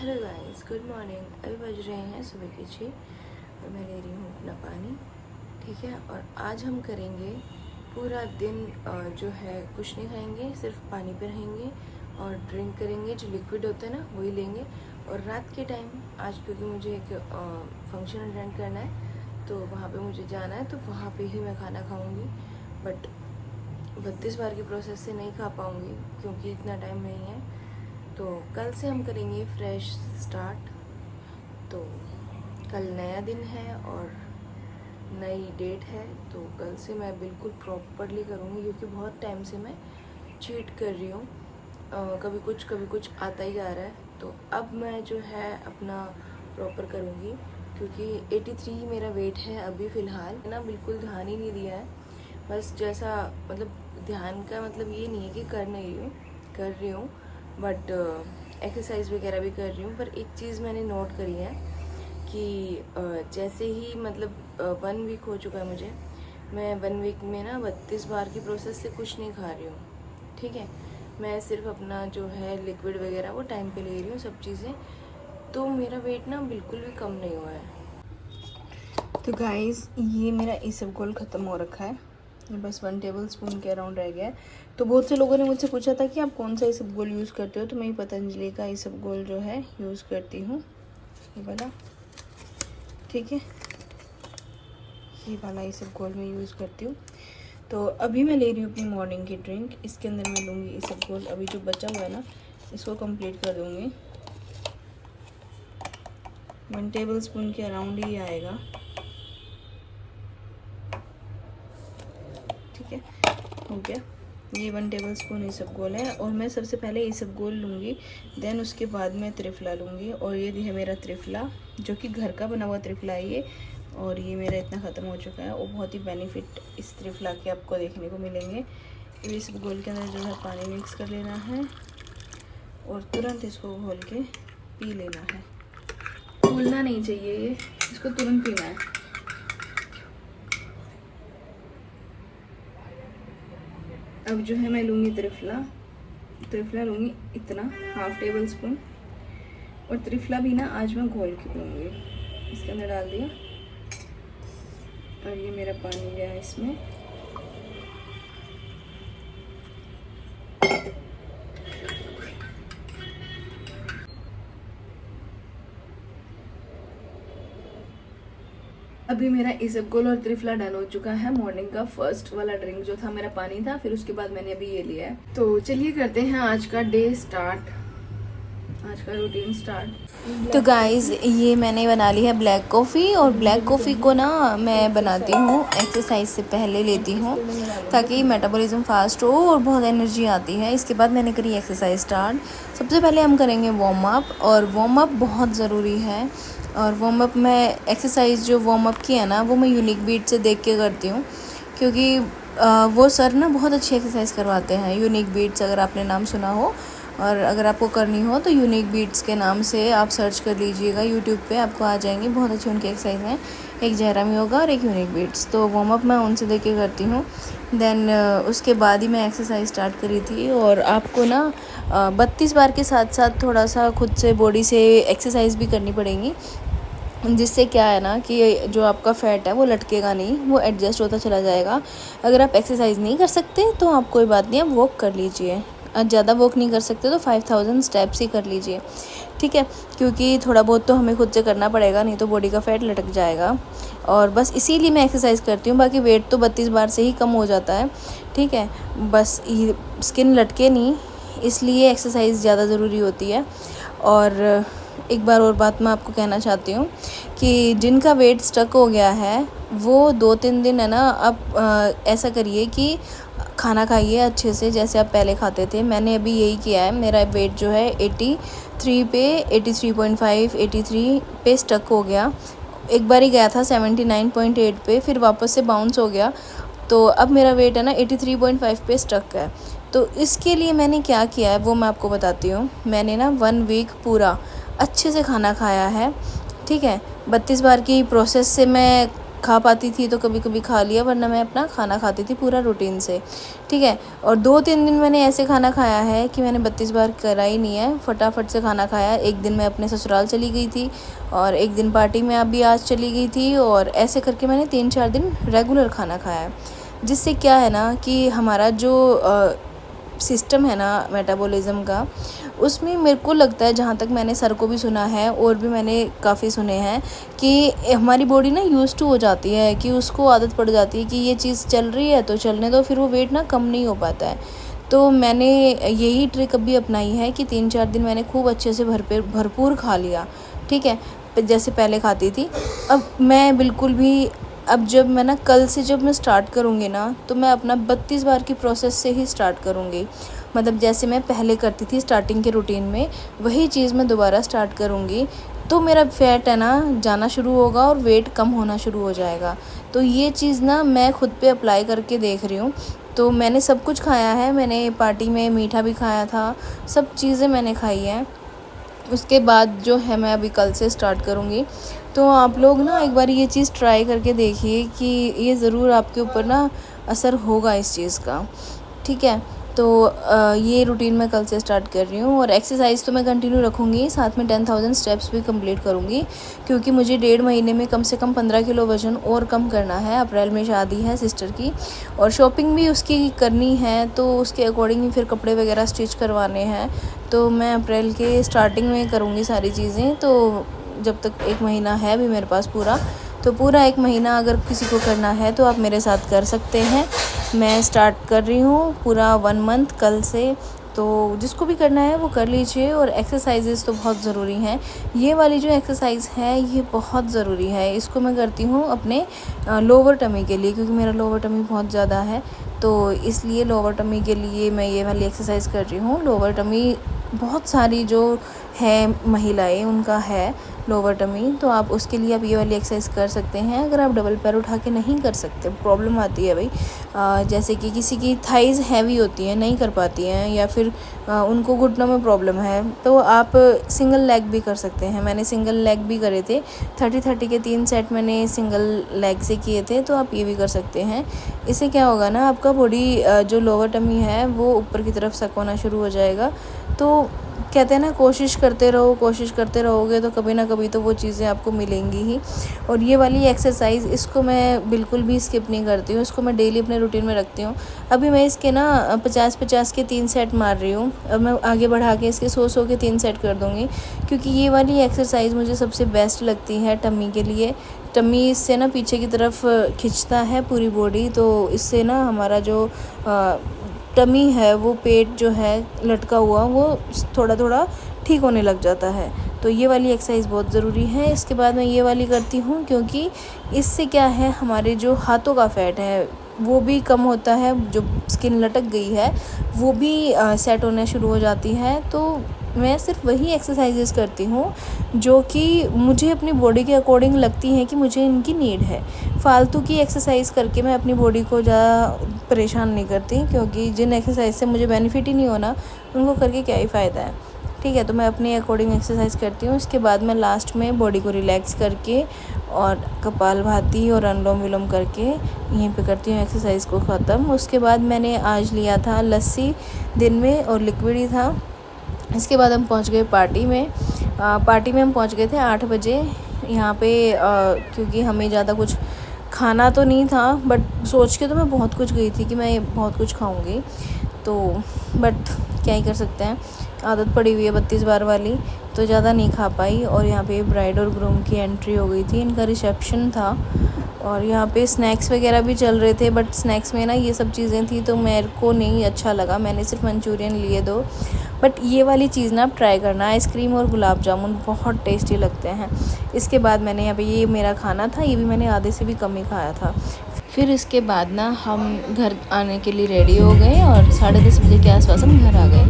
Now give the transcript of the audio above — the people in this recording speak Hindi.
Hello guys, good morning. अभी बज रहे हैं सुबह के 6 और मैं ले रही हूँ अपना पानी। ठीक है, और आज हम करेंगे पूरा दिन जो है कुछ नहीं खाएंगे, सिर्फ पानी पे रहेंगे और ड्रिंक करेंगे। जो लिक्विड होता है ना वही लेंगे। और रात के टाइम आज क्योंकि मुझे एक फंक्शन अटेंड करना है तो वहाँ पे मुझे जाना है, तो वहाँ पे ही मैं खाना खाऊँगी। बट 32 बार के प्रोसेस से नहीं खा पाऊँगी क्योंकि इतना टाइम नहीं है। तो कल से हम करेंगे फ्रेश स्टार्ट। तो कल नया दिन है और नई डेट है, तो कल से मैं बिल्कुल प्रॉपरली करूँगी क्योंकि बहुत टाइम से मैं चीट कर रही हूँ। कभी कुछ आता ही जा रहा है। तो अब मैं जो है अपना प्रॉपर करूँगी क्योंकि 83 मेरा वेट है अभी फ़िलहाल ना। बिल्कुल ध्यान ही नहीं दिया है, बस जैसा मतलब ध्यान का मतलब ये नहीं है कि कर रही हूँ बट एक्सरसाइज वगैरह भी कर रही हूँ। पर एक चीज़ मैंने नोट करी है कि जैसे ही मतलब 1 वीक हो चुका है मुझे, मैं 1 वीक में ना 32 बार की प्रोसेस से कुछ नहीं खा रही हूँ। ठीक है, मैं सिर्फ अपना जो है लिक्विड वगैरह वो टाइम पे ले रही हूँ सब चीज़ें। तो मेरा वेट ना बिल्कुल भी कम नहीं हुआ है। तो गाइस, ये मेरा इसबगोल ख़त्म हो रखा है, ये बस 1 टेबल स्पून के अराउंड रह गया है। तो बहुत से लोगों ने मुझसे पूछा था कि आप कौन सा इसबगोल यूज़ करते हो, तो मैं पतंजलि का इसबगोल जो है यूज़ करती हूँ, ये वाला। ठीक है, ये वाला इसबगोल मैं यूज़ करती हूँ। तो अभी मैं ले रही हूँ अपनी मॉर्निंग की ड्रिंक। इसके अंदर मैं लूँगी इसबगोल। अभी जो बचा हुआ है ना, इसको कंप्लीट कर दूँगी। 1 टेबल स्पून के अराउंड ही आएगा। ठीक है, हो गया। ये 1 टेबल स्पून इसबगोल है और मैं सबसे पहले इसबगोल लूँगी, देन उसके बाद मैं त्रिफला लूँगी। और ये है मेरा त्रिफला, जो कि घर का बना हुआ त्रिफला है ये। और ये मेरा इतना ख़त्म हो चुका है और बहुत ही बेनिफिट इस त्रिफला के आपको देखने को मिलेंगे। इसबगोल के अंदर जो है पानी मिक्स कर लेना है और तुरंत इसको घोल के पी लेना है। घोलना नहीं चाहिए ये, इसको तुरंत पीना है। अब जो है मैं लूँगी त्रिफला लूँगी इतना, 1/2 टेबल स्पून। और त्रिफला भी ना आज मैं घोल के लूँगी, इसके अंदर डाल दिया। और ये मेरा पानी गया इसमें। अभी मेरा इसबगोल और त्रिफला डन हो चुका है। मॉर्निंग का फर्स्ट वाला ड्रिंक जो था मेरा पानी था, फिर उसके बाद मैंने अभी ये लिया है। तो चलिए करते हैं आज का डे स्टार्ट, आज का रूटीन स्टार्ट। तो गाइस, ये मैंने बना ली है ब्लैक कॉफ़ी। और ब्लैक कॉफ़ी को ना मैं बनाती हूँ एक्सरसाइज से पहले लेती हूँ ताकि मेटाबॉलिज्म फास्ट हो और बहुत एनर्जी आती है। इसके बाद मैंने करी एक्सरसाइज स्टार्ट। सबसे पहले हम करेंगे वार्म अप, और वार्म अप बहुत ज़रूरी है। और वार्म अप में एक्सरसाइज जो वार्म अप की है ना, वो मैं यूनिक बीट से देख के करती हूँ क्योंकि वो सर ना बहुत अच्छी एक्सरसाइज करवाते हैं। यूनिक बीट्स, अगर आपने नाम सुना हो और अगर आपको करनी हो तो यूनिक बीट्स के नाम से आप सर्च कर लीजिएगा यूट्यूब पे, आपको आ जाएंगी। बहुत अच्छी उनकी एक्सरसाइज हैं, एक जयराम योगा और एक यूनिक बीट्स। तो वार्म अप मैं उनसे देख के करती हूँ। देन उसके बाद ही मैं एक्सरसाइज स्टार्ट करी थी। और आपको ना 32 बार के साथ साथ थोड़ा सा खुद से बॉडी से एक्सरसाइज भी करनी पड़ेगी, जिससे क्या है ना कि जो आपका फ़ैट है वो लटकेगा नहीं, वो एडजस्ट होता चला जाएगा। अगर आप एक्सरसाइज नहीं कर सकते तो आप कोई बात नहीं, आप वॉक कर लीजिए। ज़्यादा वॉक नहीं कर सकते तो 5000 स्टेप्स ही कर लीजिए। ठीक है, क्योंकि थोड़ा बहुत तो हमें खुद से करना पड़ेगा, नहीं तो बॉडी का फ़ैट लटक जाएगा। और बस इसीलिए मैं एक्सरसाइज करती हूँ, बाकी वेट तो 32 बार से ही कम हो जाता है। ठीक है, बस स्किन लटके नहीं, इसलिए एक्सरसाइज ज़्यादा ज़रूरी होती है। और एक बार और बात मैं आपको कहना चाहती हूँ कि जिनका वेट स्टक हो गया है वो 2-3 दिन है ना, आप ऐसा करिए कि खाना खाइए अच्छे से जैसे आप पहले खाते थे। मैंने अभी यही किया है। मेरा वेट जो है 83 पे 83.5 83 पे स्टक हो गया। एक बार ही गया था 79.8 पे, फिर वापस से बाउंस हो गया। तो अब मेरा वेट है ना 83.5 पे स्टक है। तो इसके लिए मैंने क्या किया है वो मैं आपको बताती हूँ। मैंने ना 1 वीक पूरा अच्छे से खाना खाया है। ठीक है, 32 बार की प्रोसेस से मैं खा पाती थी तो कभी कभी खा लिया, वरना मैं अपना खाना खाती थी पूरा रूटीन से, ठीक है। और 2-3 दिन मैंने ऐसे खाना खाया है कि मैंने 32 बार करा ही नहीं है, फटाफट से खाना खाया। एक दिन मैं अपने ससुराल चली गई थी और एक दिन पार्टी में अभी आज चली गई थी, और ऐसे करके मैंने 3-4 दिन रेगुलर खाना खाया है। जिससे क्या है ना कि हमारा जो सिस्टम है ना मेटाबॉलिज्म का, उसमें मेरे को लगता है, जहाँ तक मैंने सर को भी सुना है और भी मैंने काफ़ी सुने हैं, कि हमारी बॉडी ना यूज़ टू हो जाती है, कि उसको आदत पड़ जाती है कि ये चीज़ चल रही है तो चलने दो, फिर वो वेट ना कम नहीं हो पाता है। तो मैंने यही ट्रिक अभी अपनाई है कि 3-4 दिन मैंने खूब अच्छे से भरपूर खा लिया, ठीक है, जैसे पहले खाती थी। अब मैं बिल्कुल भी, अब जब मैं ना कल से जब मैं स्टार्ट करूँगी ना, तो मैं अपना 32 बार की प्रोसेस से ही स्टार्ट करूँगी। मतलब जैसे मैं पहले करती थी स्टार्टिंग के रूटीन में, वही चीज़ मैं दोबारा स्टार्ट करूँगी, तो मेरा फैट है ना जाना शुरू होगा और वेट कम होना शुरू हो जाएगा। तो ये चीज़ ना मैं खुद पे अप्लाई करके देख रही हूँ। तो मैंने सब कुछ खाया है, मैंने पार्टी में मीठा भी खाया था, सब चीज़ें मैंने खाई हैं। उसके बाद जो है मैं अभी कल से स्टार्ट करूँगी। तो आप लोग ना एक बार ये चीज़ ट्राई करके देखिए कि ये ज़रूर आपके ऊपर ना असर होगा इस चीज़ का, ठीक है। तो ये रूटीन मैं कल से स्टार्ट कर रही हूँ, और एक्सरसाइज तो मैं कंटिन्यू रखूँगी, साथ में 10,000 स्टेप्स भी कंप्लीट करूँगी, क्योंकि मुझे 1.5 महीने में कम से कम 15 किलो वज़न और कम करना है। अप्रैल में शादी है सिस्टर की, और शॉपिंग भी उसकी करनी है, तो उसके अकॉर्डिंग ही फिर कपड़े वगैरह स्टिच करवाने हैं। तो मैं अप्रैल के स्टार्टिंग में करूँगी सारी चीज़ें। तो जब तक 1 महीना है अभी मेरे पास पूरा, तो पूरा 1 महीना अगर किसी को करना है तो आप मेरे साथ कर सकते हैं। मैं स्टार्ट कर रही हूँ पूरा 1 मंथ कल से, तो जिसको भी करना है वो कर लीजिए। और एक्सरसाइजेस तो बहुत ज़रूरी हैं। ये वाली जो एक्सरसाइज है ये बहुत ज़रूरी है, इसको मैं करती हूँ अपने लोअर टमी के लिए, क्योंकि मेरा लोअर टमी बहुत ज़्यादा है, तो इसलिए लोअर टमी के लिए मैं ये वाली एक्सरसाइज कर रही हूँ। लोअर टमी बहुत सारी जो है महिलाएं उनका है लोअर टमी, तो आप उसके लिए आप ये वाली एक्सरसाइज कर सकते हैं। अगर आप डबल पैर उठा के नहीं कर सकते, प्रॉब्लम आती है भाई, जैसे कि किसी की थाइज़ हैवी होती हैं, नहीं कर पाती हैं, या फिर उनको घुटनों में प्रॉब्लम है, तो आप सिंगल लेग भी कर सकते हैं। मैंने सिंगल लेग भी करे थे, 30-30 के 3 सेट मैंने सिंगल लेग से किए थे, तो आप ये भी कर सकते हैं। इससे क्या होगा ना, आपका बॉडी जो लोअर टमी है वो ऊपर की तरफ सक होना शुरू हो जाएगा। तो कहते हैं ना, कोशिश करते रहोगे तो कभी ना कभी तो वो चीज़ें आपको मिलेंगी ही। और ये वाली एक्सरसाइज, इसको मैं बिल्कुल भी स्किप नहीं करती हूँ, इसको मैं डेली अपने रूटीन में रखती हूँ। अभी मैं इसके ना 50-50 के 3 सेट मार रही हूँ, अब मैं आगे बढ़ा के इसके 100-100 के 3 सेट कर दूँगी, क्योंकि ये वाली एक्सरसाइज मुझे सबसे बेस्ट लगती है टमी के लिए। टमी इससे ना पीछे की तरफ खिंचता है पूरी बॉडी, तो इससे ना हमारा जो टमी है, वो पेट जो है लटका हुआ, वो थोड़ा थोड़ा ठीक होने लग जाता है। तो ये वाली एक्सरसाइज बहुत ज़रूरी है। इसके बाद मैं ये वाली करती हूँ, क्योंकि इससे क्या है, हमारे जो हाथों का फैट है वो भी कम होता है, जो स्किन लटक गई है वो भी सेट होने शुरू हो जाती है। तो मैं सिर्फ वही एक्सरसाइजेस करती हूँ जो कि मुझे अपनी बॉडी के अकॉर्डिंग लगती हैं कि मुझे इनकी नीड है। फालतू की एक्सरसाइज करके मैं अपनी बॉडी को ज़्यादा परेशान नहीं करती, क्योंकि जिन एक्सरसाइज से मुझे बेनिफिट ही नहीं होना, उनको करके क्या ही फ़ायदा है, ठीक है। तो मैं अपने अकॉर्डिंग एक्सरसाइज करती हूँ। इसके बाद मैं लास्ट में बॉडी को रिलैक्स करके और कपालभाति और अनुलोम विलोम करके यहीं पे करती हूँ एक्सरसाइज को ख़त्म। उसके बाद मैंने आज लिया था लस्सी दिन में, और लिक्विड ही था। इसके बाद हम पहुंच गए पार्टी में। पार्टी में हम पहुंच गए थे 8 बजे यहाँ पे, क्योंकि हमें ज़्यादा कुछ खाना तो नहीं था, बट सोच के तो मैं बहुत कुछ गई थी कि मैं बहुत कुछ खाऊंगी, तो बट क्या ही कर सकते हैं, आदत पड़ी हुई है 32 बार वाली, तो ज़्यादा नहीं खा पाई। और यहाँ पे ब्राइड और ग्रूम की एंट्री हो गई थी, इनका रिसेप्शन था, और यहाँ पे स्नैक्स वगैरह भी चल रहे थे, बट स्नैक्स में ना ये सब चीज़ें थी तो मेरे को नहीं अच्छा लगा, मैंने सिर्फ मंचूरियन लिए 2। बट ये वाली चीज़ ना आप ट्राई करना, आइसक्रीम और गुलाब जामुन बहुत टेस्टी लगते हैं। इसके बाद मैंने यहाँ पे, ये मेरा खाना था, ये भी मैंने आधे से भी कम ही खाया था। फिर इसके बाद ना हम घर आने के लिए रेडी हो गए, और 10:30 बजे के आसपास हम घर आ गए।